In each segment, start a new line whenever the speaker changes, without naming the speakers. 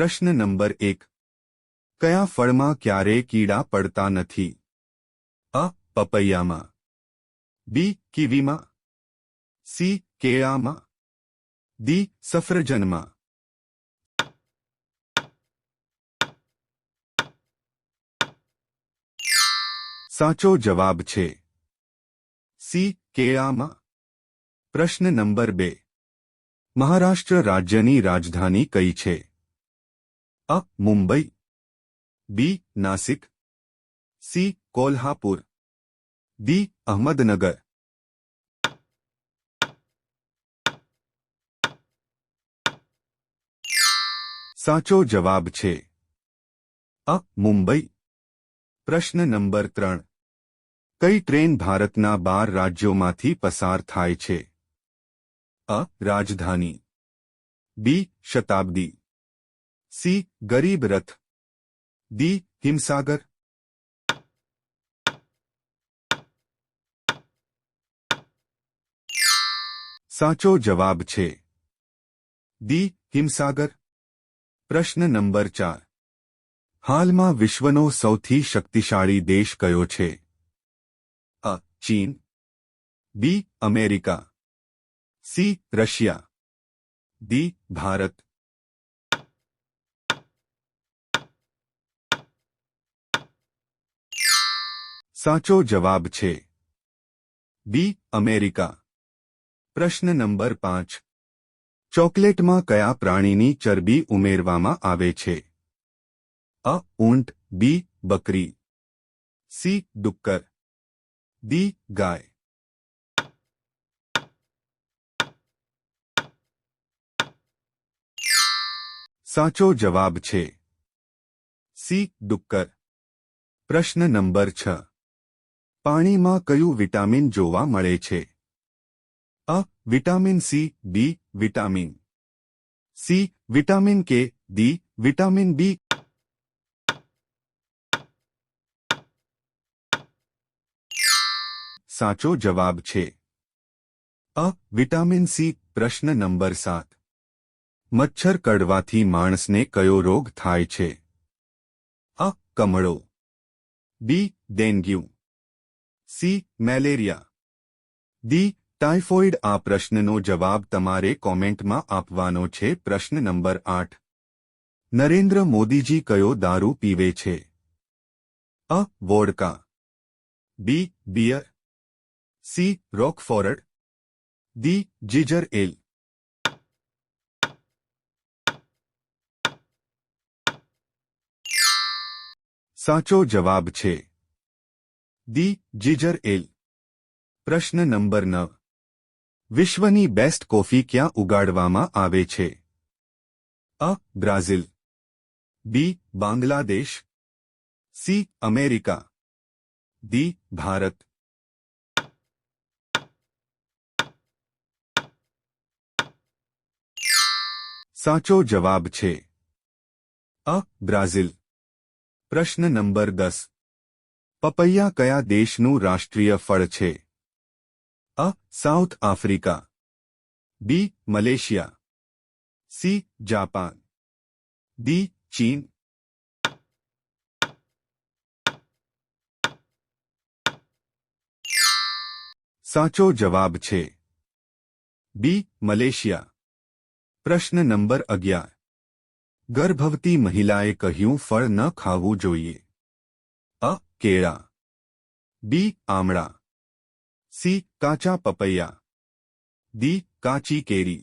પ્રશ્ન નંબર 1. કયા ફળમાં ક્યારેય કીડા પડતા નથી? અ. પપૈયામાં, બી. કીવીમાં, સી. કેળામાં, ડી. સફરજનમાં. સાચો જવાબ છે સી. કેળામાં. પ્રશ્ન નંબર 2. મહારાષ્ટ્ર રાજ્યની રાજધાની કઈ છે? અ. મુંબઈ, બી. નાસિક, સી. કોલ્હાપુર, ડી. અહમદનગર. સાચો જવાબ છે અ. મુંબઈ. પ્રશ્ન નંબર 3. કઈ ટ્રેન ભારતના 12 રાજ્યોમાંથી પસાર થાય છે? અ. રાજધાની, બી. શતાબ્દી, સી. ગરીબ રથ, ડી. હિમસાગર. સાચો જવાબ છે ડી. હિમસાગર. પ્રશ્ન નંબર 4. હાલમાં વિશ્વનો સૌથી શક્તિશાળી દેશ કયો છે? અ. ચીન, B. America, C. Russia, D. Bharat. સાચો જવાબ છે બી. અમેરિકા. પ્રશ્ન નંબર 5. ચોકલેટમાં કયા પ્રાણીની ચરબી ઉમેરવામાં આવે છે? અ. ઊંટ, બી. બકરી, સી. ડુક્કર, ડી. ગાય. સાચો જવાબ છે સી. ડુક્કર. પ્રશ્ન નંબર 6. પાણીમાં કયું વિટામિન જોવા મળે છે? અ. Vitamin C, B. Vitamin C. Vitamin K, D. Vitamin B. સાચો જવાબ છે અ. Vitamin C. પ્રશ્ન નંબર 7. મચ્છર કરડવાથી માણસને કયો રોગ થાય છે? અ. કમળો, B. Dengue, C. Malaria, D. Typhoid. આ પ્રશ્નનો જવાબ તમારે કોમેન્ટમાં આપવાનો છે. પ્રશ્ન નંબર 8. નરેન્દ્ર મોદીજી કયો દારૂ પીવે છે? અ. Vodka, B. Beer, C. Rockford, D. Ginger ale. સાચો જવાબ છે ડી. Ginger ale. પ્રશ્ન નંબર 9. વિશ્વની બેસ્ટ કોફી ક્યાં ઉગાડવામાં આવે છે? અ. Brazil, B. Bangladesh, C. America, D. Bharat. સાચો જવાબ છે અ. બ્રાઝિલ. પ્રશ્ન નંબર 10. પપૈયા કયા દેશનું રાષ્ટ્રીય ફળ છે? અ. South Africa, B. Malaysia, C. Japan, D. ચીન. સાચો જવાબ છે બી. મલેશિયા. પ્રશ્ન નંબર 11. ગર્ભવતી મહિલાએ કહ્યું ફળ ન ખાવું જોઈએ? અ. કેળા, બી. આમળા, સી. કાચા પપૈયા, ડી. કાચી કેરી.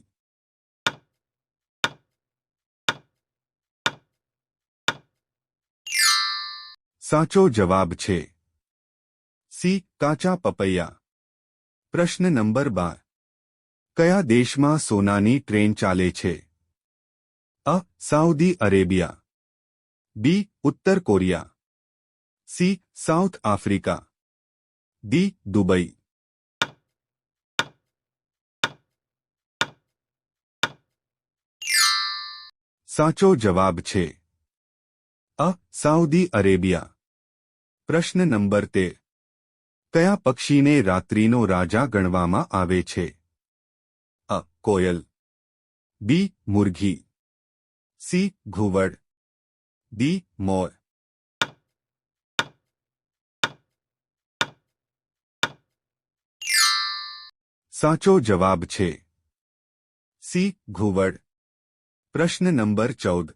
સાચો જવાબ છે સી. કાચા પપૈયા. પ્રશ્ન નંબર 12. કયા દેશમાં સોનાની ટ્રેન ચાલે છે? અ. Saudi Arabia, B. ઉત્તર Korea, C. South Africa, D. Dubai. સાચો જવાબ છે અ. Saudi Arabia. પ્રશ્ન નંબર 13. કયા પક્ષીને રાત્રિનો રાજા ગણવામાં આવે છે? અ. કોયલ, બી. મુરઘી, સી ઘુવડ, ડી મોર. સાચો જવાબ છે સી ઘુવડ. પ્રશ્ન નંબર 14.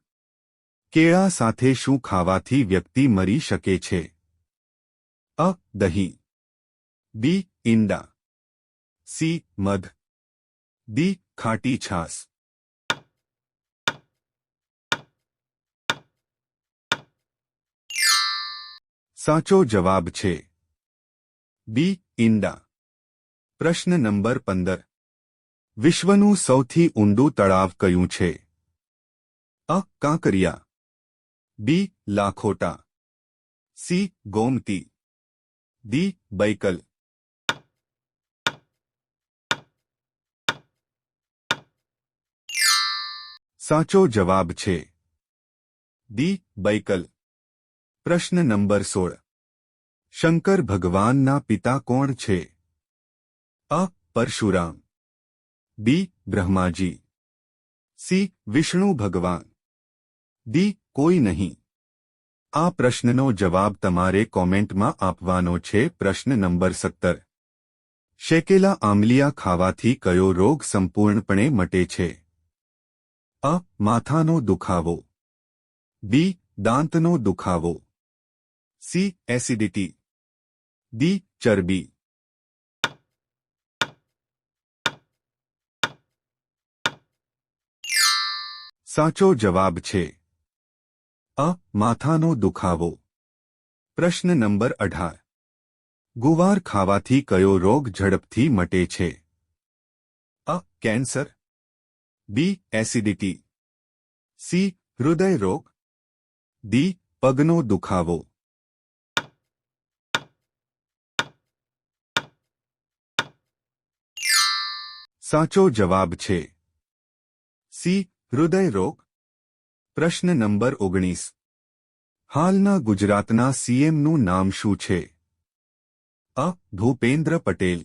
કેળા સાથે શું ખાવાથી વ્યક્તિ મરી શકે છે? અ દહીં, બી ઈંડા, સી મધ, ડી ખાટી છાશ. સાચો જવાબ છે બી ઈંડા. પ્રશ્ન નંબર 15. વિશ્વનું સૌથી ઊંડું તળાવ કયું છે? અ કાંકરિયા, બી લાખોટા, સી ગોમતી, ડી બૈકલ. સાચો જવાબ છે ડી બૈકલ. પ્રશ્ન નંબર 16. શંકર ભગવાનના પિતા કોણ છે? અ પરશુરામ, બી બ્રહ્માજી, સી વિષ્ણુ ભગવાન, ડી કોઈ નહીં. આ પ્રશ્નનો જવાબ તમારે કોમેન્ટમાં આપવાનો છે. પ્રશ્ન નંબર 17. શેકેલા આમલિયા ખાવાથી કયો રોગ સંપૂર્ણપણે મટે છે? અ માથાનો દુખાવો, બી દાંતનો દુખાવો, સી એસિડિટી, ડી ચરબી. સાચો જવાબ છે અ માથાનો દુખાવો. પ્રશ્ન નંબર 18. ગુવાર ખાવાથી કયો રોગ ઝડપથી મટે છે? અ કેન્સર, બી એસિડિટી, સી હૃદય રોગ, ડી પગનો દુખાવો. સાચો જવાબ છે સી હૃદય રોગ. પ્રશ્ન નંબર 19. હાલના ગુજરાતના સીએમનું નામ શું છે? અ ભૂપેન્દ્ર પટેલ,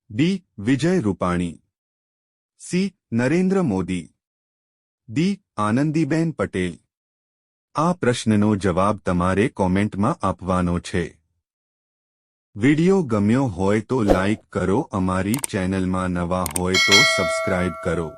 બી વિજય રૂપાણી, સી નરેન્દ્ર મોદી, ડી આનંદીબેન પટેલ. આ પ્રશ્નનો જવાબ તમારે કોમેન્ટમાં આપવાનો છે. વિડિયો ગમ્યો હોય તો લાઇક કરો, અમારી ચેનલમાં નવા હોય તો સબસ્ક્રાઇબ કરો.